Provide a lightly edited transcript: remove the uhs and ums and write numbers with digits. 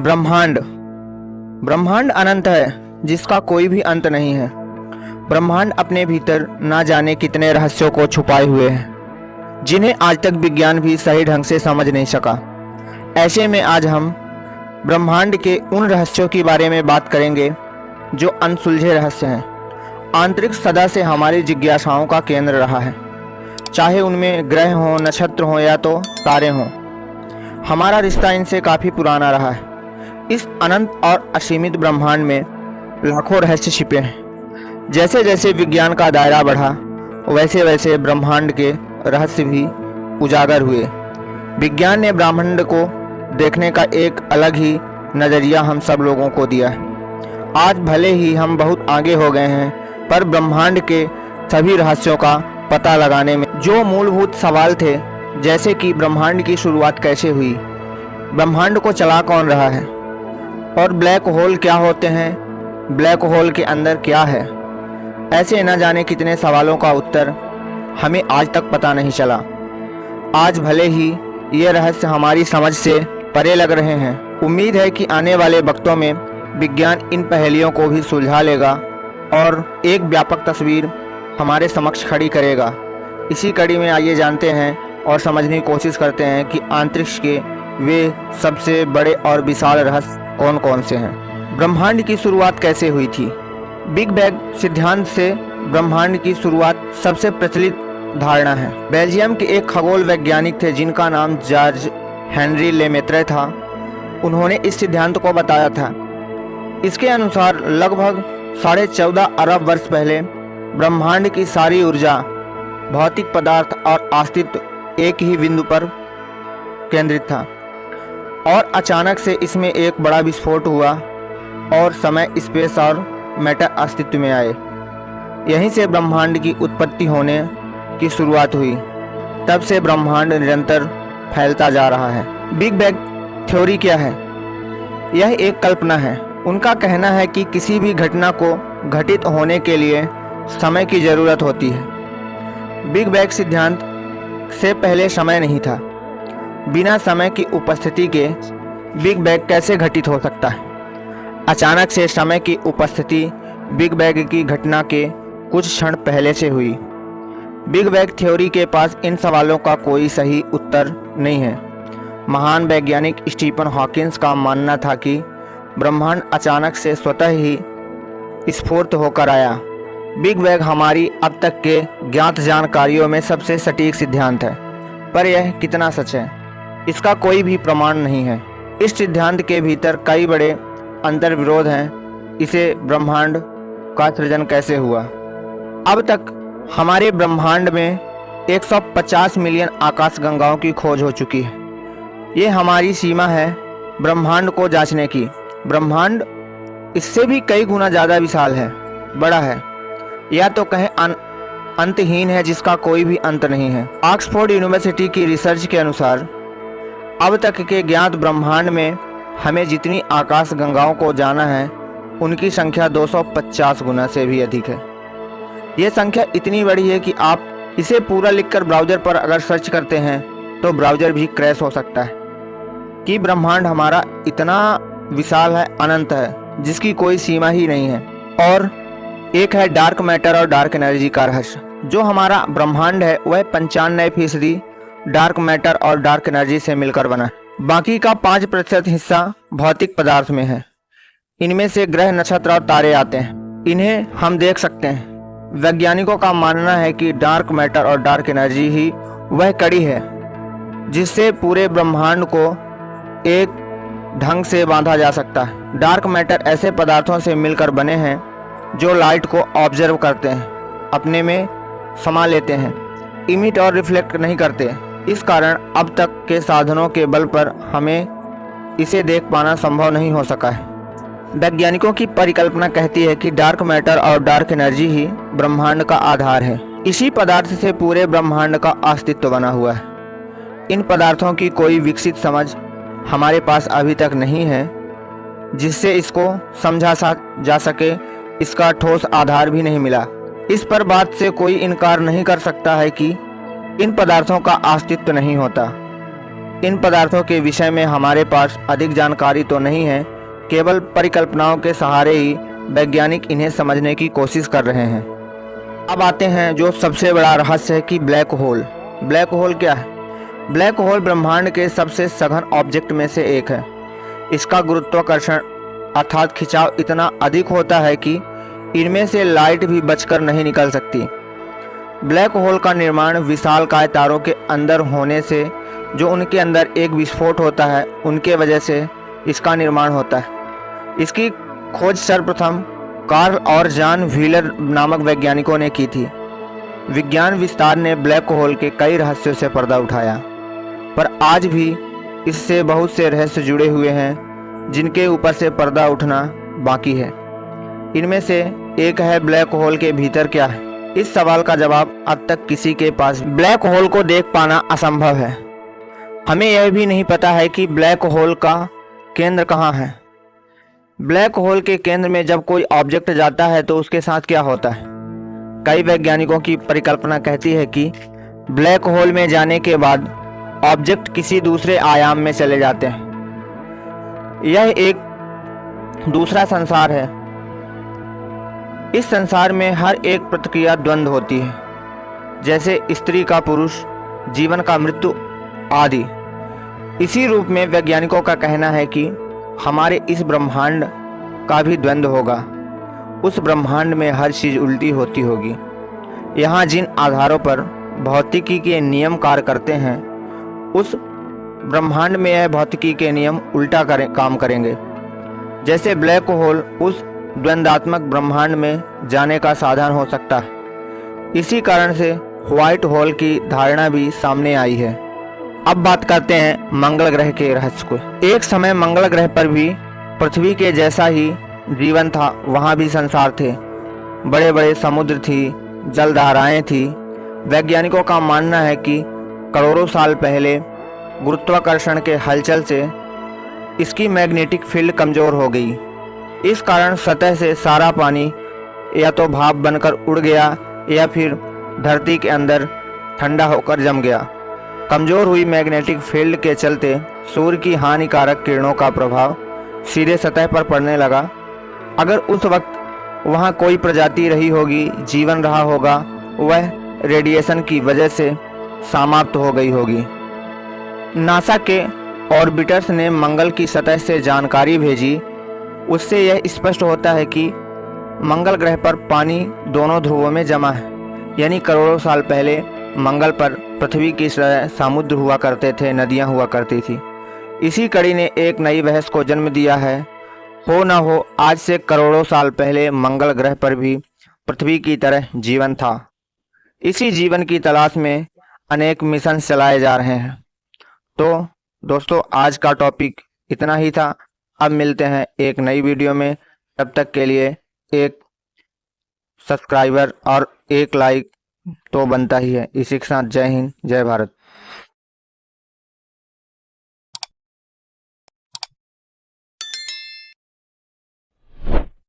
ब्रह्मांड। ब्रह्मांड अनंत है जिसका कोई भी अंत नहीं है। ब्रह्मांड अपने भीतर ना जाने कितने रहस्यों को छुपाए हुए हैं जिन्हें आज तक विज्ञान भी सही ढंग से समझ नहीं सका। ऐसे में आज हम ब्रह्मांड के उन रहस्यों के बारे में बात करेंगे जो अनसुलझे रहस्य हैं। अंतरिक्ष सदा से हमारी जिज्ञासाओं का केंद्र रहा है, चाहे उनमें ग्रह हों, नक्षत्र हों या तो तारे हों। हमारा रिश्ता इनसे काफ़ी पुराना रहा है। इस अनंत और असीमित ब्रह्मांड में लाखों रहस्य छिपे हैं। जैसे जैसे विज्ञान का दायरा बढ़ा, वैसे वैसे ब्रह्मांड के रहस्य भी उजागर हुए। विज्ञान ने ब्रह्मांड को देखने का एक अलग ही नज़रिया हम सब लोगों को दिया है। आज भले ही हम बहुत आगे हो गए हैं, पर ब्रह्मांड के सभी रहस्यों का पता लगाने में जो मूलभूत सवाल थे, जैसे कि ब्रह्मांड की शुरुआत कैसे हुई, ब्रह्मांड को चला कौन रहा है, और ब्लैक होल क्या होते हैं, ब्लैक होल के अंदर क्या है, ऐसे न जाने कितने सवालों का उत्तर हमें आज तक पता नहीं चला। आज भले ही ये रहस्य हमारी समझ से परे लग रहे हैं, उम्मीद है कि आने वाले वक्तों में विज्ञान इन पहेलियों को भी सुलझा लेगा और एक व्यापक तस्वीर हमारे समक्ष खड़ी करेगा। इसी कड़ी में आइए जानते हैं और समझने की कोशिश करते हैं कि अंतरिक्ष के वे सबसे बड़े और विशाल रहस्य कौन कौन से हैं। ब्रह्मांड की शुरुआत कैसे हुई थी? बिग बैंग सिद्धांत से ब्रह्मांड की शुरुआत सबसे प्रचलित धारणा है। बेल्जियम के एक खगोल वैज्ञानिक थे जिनका नाम जॉर्ज हेनरी लेमेत्रे था। उन्होंने इस सिद्धांत को बताया था। इसके अनुसार लगभग 14.5 अरब वर्ष पहले ब्रह्मांड की सारी ऊर्जा, भौतिक पदार्थ और अस्तित्व एक ही बिंदु पर केंद्रित था, और अचानक से इसमें एक बड़ा विस्फोट हुआ और समय, स्पेस और मैटर अस्तित्व में आए। यहीं से ब्रह्मांड की उत्पत्ति होने की शुरुआत हुई। तब से ब्रह्मांड निरंतर फैलता जा रहा है। बिग बैंग थ्योरी क्या है? यह एक कल्पना है। उनका कहना है कि किसी भी घटना को घटित होने के लिए समय की ज़रूरत होती है। बिग बैंग सिद्धांत से पहले समय नहीं था। बिना समय की उपस्थिति के बिग बैंग कैसे घटित हो सकता है? अचानक से समय की उपस्थिति बिग बैंग की घटना के कुछ क्षण पहले से हुई। बिग बैंग थ्योरी के पास इन सवालों का कोई सही उत्तर नहीं है। महान वैज्ञानिक स्टीफन हॉकिंस का मानना था कि ब्रह्मांड अचानक से स्वतः ही स्फूर्त होकर आया। बिग बैंग हमारी अब तक के ज्ञात जानकारियों में सबसे सटीक सिद्धांत है, पर यह कितना सच है, इसका कोई भी प्रमाण नहीं है। इस सिद्धांत के भीतर कई बड़े अंतर्विरोध हैं। इसे ब्रह्मांड का सृजन कैसे हुआ? अब तक हमारे ब्रह्मांड में 150 मिलियन आकाशगंगाओं की खोज हो चुकी है। ये हमारी सीमा है ब्रह्मांड को जांचने की। ब्रह्मांड इससे भी कई गुना ज़्यादा विशाल है, बड़ा है, या तो कहें अंतहीन है, जिसका कोई भी अंत नहीं है। ऑक्सफोर्ड यूनिवर्सिटी की रिसर्च के अनुसार अब तक के ज्ञात ब्रह्मांड में हमें जितनी आकाश गंगाओं को जाना है, उनकी संख्या 250 गुना से भी अधिक है। ये संख्या इतनी बड़ी है कि आप इसे पूरा लिखकर ब्राउज़र पर अगर सर्च करते हैं तो ब्राउज़र भी क्रैश हो सकता है कि ब्रह्मांड हमारा इतना विशाल है, अनंत है, जिसकी कोई सीमा ही नहीं है। और एक है डार्क मैटर और डार्क एनर्जी का रहस्य। जो हमारा ब्रह्मांड है वह 95% डार्क मैटर और डार्क एनर्जी से मिलकर बना है। बाकी का 5% हिस्सा भौतिक पदार्थ में है। इनमें से ग्रह, नक्षत्र और तारे आते हैं। इन्हें हम देख सकते हैं। वैज्ञानिकों का मानना है कि डार्क मैटर और डार्क एनर्जी ही वह कड़ी है जिससे पूरे ब्रह्मांड को एक ढंग से बांधा जा सकता है। डार्क मैटर ऐसे पदार्थों से मिलकर बने हैं जो लाइट को ऑब्जर्व करते हैं, अपने में समा लेते हैं, इमिट और रिफ्लेक्ट नहीं करते। इस कारण अब तक के साधनों के बल पर हमें इसे देख पाना संभव नहीं हो सका है। वैज्ञानिकों की परिकल्पना कहती है कि डार्क मैटर और डार्क एनर्जी ही ब्रह्मांड का आधार है। इसी पदार्थ से पूरे ब्रह्मांड का अस्तित्व बना हुआ है। इन पदार्थों की कोई विकसित समझ हमारे पास अभी तक नहीं है जिससे इसको समझा जा सके। इसका ठोस आधार भी नहीं मिला। इस पर बात से कोई इनकार नहीं कर सकता है कि इन पदार्थों का अस्तित्व नहीं होता। इन पदार्थों के विषय में हमारे पास अधिक जानकारी तो नहीं है, केवल परिकल्पनाओं के सहारे ही वैज्ञानिक इन्हें समझने की कोशिश कर रहे हैं। अब आते हैं जो सबसे बड़ा रहस्य है कि ब्लैक होल। ब्लैक होल क्या है? ब्लैक होल ब्रह्मांड के सबसे सघन ऑब्जेक्ट में से एक है। इसका गुरुत्वाकर्षण अर्थात खिंचाव इतना अधिक होता है कि इनमें से लाइट भी बचकर नहीं निकल सकती। ब्लैक होल का निर्माण विशालकाय तारों के अंदर होने से, जो उनके अंदर एक विस्फोट होता है, उनके वजह से इसका निर्माण होता है। इसकी खोज सर्वप्रथम कार्ल और जॉन व्हीलर नामक वैज्ञानिकों ने की थी। विज्ञान विस्तार ने ब्लैक होल के कई रहस्यों से पर्दा उठाया, पर आज भी इससे बहुत से रहस्य जुड़े हुए हैं जिनके ऊपर से पर्दा उठना बाकी है। इनमें से एक है ब्लैक होल के भीतर क्या है। इस सवाल का जवाब अब तक किसी के पास ब्लैक होल को देख पाना असंभव है। हमें यह भी नहीं पता है कि ब्लैक होल का केंद्र कहाँ है। ब्लैक होल के केंद्र में जब कोई ऑब्जेक्ट जाता है तो उसके साथ क्या होता है। कई वैज्ञानिकों की परिकल्पना कहती है कि ब्लैक होल में जाने के बाद ऑब्जेक्ट किसी दूसरे आयाम में चले जाते हैं। यह एक दूसरा संसार है। इस संसार में हर एक प्रतिक्रिया द्वंद्व होती है, जैसे स्त्री का पुरुष, जीवन का मृत्यु आदि। इसी रूप में वैज्ञानिकों का कहना है कि हमारे इस ब्रह्मांड का भी द्वंद्व होगा। उस ब्रह्मांड में हर चीज उल्टी होती होगी। यहाँ जिन आधारों पर भौतिकी के नियम कार्य करते हैं, उस ब्रह्मांड में यह भौतिकी के नियम उल्टा काम करेंगे। जैसे ब्लैक होल उस द्वंद्वात्मक ब्रह्मांड में जाने का साधन हो सकता है। इसी कारण से व्हाइट होल की धारणा भी सामने आई है। अब बात करते हैं मंगल ग्रह के रहस्य को। एक समय मंगल ग्रह पर भी पृथ्वी के जैसा ही जीवन था। वहाँ भी संसार थे, बड़े बड़े समुद्र थी, जलधाराएं थी। वैज्ञानिकों का मानना है कि करोड़ों साल पहले गुरुत्वाकर्षण के हलचल से इसकी मैग्नेटिक फील्ड कमजोर हो गई। इस कारण सतह से सारा पानी या तो भाप बनकर उड़ गया या फिर धरती के अंदर ठंडा होकर जम गया। कमजोर हुई मैग्नेटिक फील्ड के चलते सूर्य की हानिकारक किरणों का प्रभाव सीधे सतह पर पड़ने लगा। अगर उस वक्त वहाँ कोई प्रजाति रही होगी, जीवन रहा होगा, वह रेडिएशन की वजह से समाप्त हो गई होगी। नासा के ऑर्बिटर्स ने मंगल की सतह से जानकारी भेजी। उससे यह स्पष्ट होता है कि मंगल ग्रह पर पानी दोनों ध्रुवों में जमा है। यानी करोड़ों साल पहले मंगल पर पृथ्वी की तरह समुद्र हुआ करते थे, नदियां हुआ करती थी। इसी कड़ी ने एक नई बहस को जन्म दिया है। हो ना हो, आज से करोड़ों साल पहले मंगल ग्रह पर भी पृथ्वी की तरह जीवन था। इसी जीवन की तलाश में अनेक मिशन चलाए जा रहे हैं। तो दोस्तों, आज का टॉपिक इतना ही था। अब मिलते हैं एक नई वीडियो में। तब तक के लिए एक सब्सक्राइबर और एक लाइक तो बनता ही है। इसी के साथ जय हिंद, जय भारत।